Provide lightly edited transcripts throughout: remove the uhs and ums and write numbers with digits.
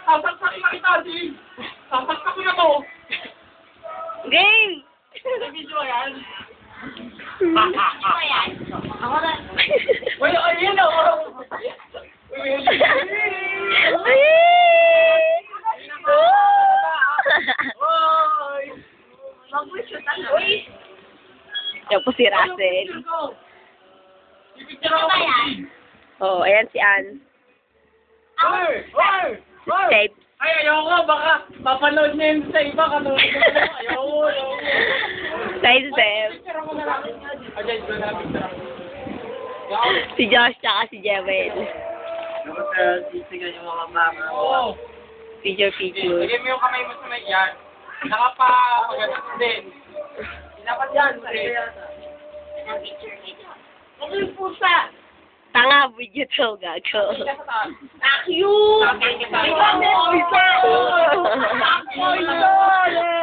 Sasaksakin na kita, Jay. Sasaksakin na to. Game! May video yan. Ano yan? Ako na. Uy, ayun o. Mag-shoot ano? Yan po si Russell. Pipicture ako. Ano ba yan? Oh, ayan si Ann. Hoy! Hoy! Hoy! Tape. Ay, ayoko. Baka papanood niya yun sa iba. Katulad ko. Ayoko. Tayo si Seb. Picture ako na lang. Ajay, ito na lang picture ako. Si Josh tsaka si Jewel. Sisigan yung mga mama. Oo. Picture. Lagyan mo yung kamay mo sa may yan. Nakapagano'n din. Dapat yan. Anong picture nito? Ano yung pusa? Tanga, video to, gago.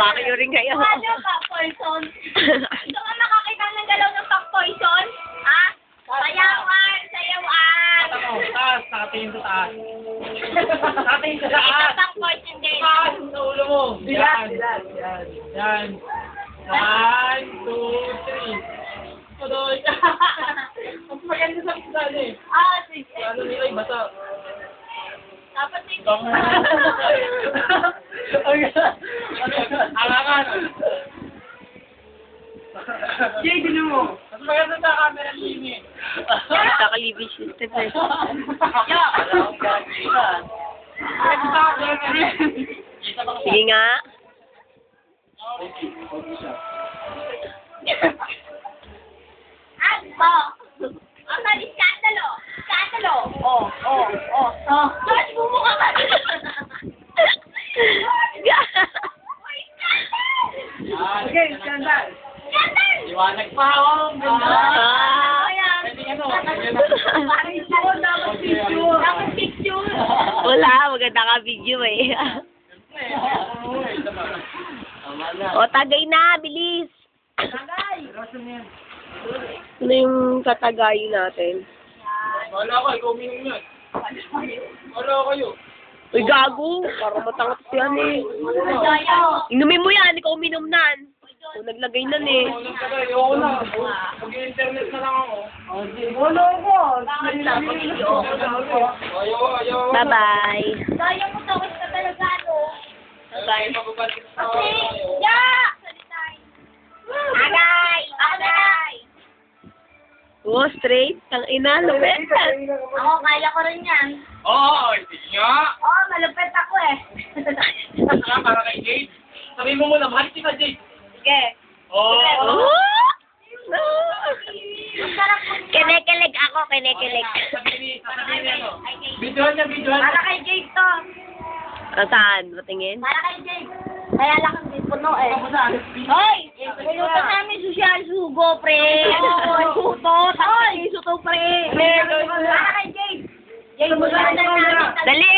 Pakyo rin kayo. Ano ka, poison? Gusto ka makakita ng galaw ng pang poison? Ha? Sayawan! Sayawan! Taas, nakatingin sa taas. Nakatingin sa taas. Ito pang poison din. Taas sa ulo mo. Yan. Yan. 1, 2, 3. Tuloy. Mas maganda sa pisali eh. Ah, sige. Ano nila yung bata. Dapat dito. Alangan. Jay, dino mo. Mas maganda sa camera ni Naka-living system eh. Sige nga. Ano? Ang mali, skandalo. Skandalo. Oh. George, bumuka ka. Uy, skandal! Okay, skandal. Skandal! Iwanag pa ako. Ah. Pwede ano. Dapat picture. Wala, maganda ka video eh. O, tagay na, bilis. Ano yung tatagayin natin? Wala ko, ikaw uminom yan. Wala kayo. Uy, gago. Parang matangat siya eh. Dayo. Inumin mo yan, ikaw uminom nan. O, naglagay nan eh. Ayoko na. Mag-internet na lang ako. Wala ko. Ayaw. Bye-bye. Dayo mo tawag ka talaga, ano? Bye. Okay. Yeah! Agay! Agay! Oh, straight. Ang ina, lupit. Ako, kaya ko rin yan. Oo, hindi nga. Oo, malupit ako eh. Para kay Jade. Sabihin mo muna, mahal kita, Jade. Sige. Oo. Masarap mo. Kinikilig ako, kinikilig. Sabihin niya, ano? Videohan niya. Para kay Jade to. Saan? Patingin? Para kay Jade. Kaya lang hindi puno eh. Hoy! Pulutan namin social sugo, pre. Suto. Hoy! Suto, pre. Para kay Jade. Jade, pulutan namin. Dali!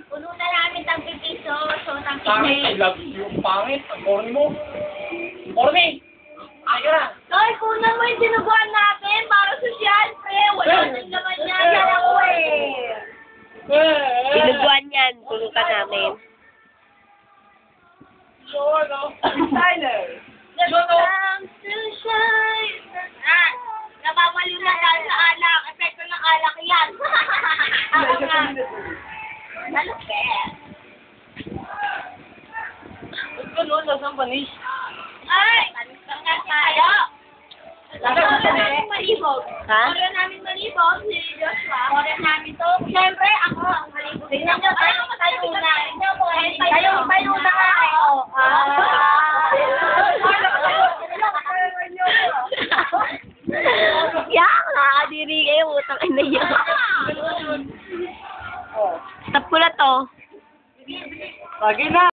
Pulutan namin tang pipiso. So, tang Pangit, I pipiso. love you. Pangit, ang corny mo. Corny! Ay ka na. Hoy, kunan mo yung sinuguan natin para social, pre. Wala nang naman yan. Yan ako eh. Sinuguan yan. Tulutan namin. Sure, no? Tyler. Comes to shine. Ah, nababaliw na dahil sa alak. Epekto ng alak yan. Ako nga. Nalupit. Ba't ganun? Nasaan panis? Ay! Panis ka nga tayo. Order namin malibog. Ha? Order namin malibog si Joshua. Order namin to. Siyempre, ako ang malibog. Tingnan nyo tayo na. Tayo na nga. Yak! Nakakadiri kayo. Utang ina yun. Stop ko na to. Lagi na.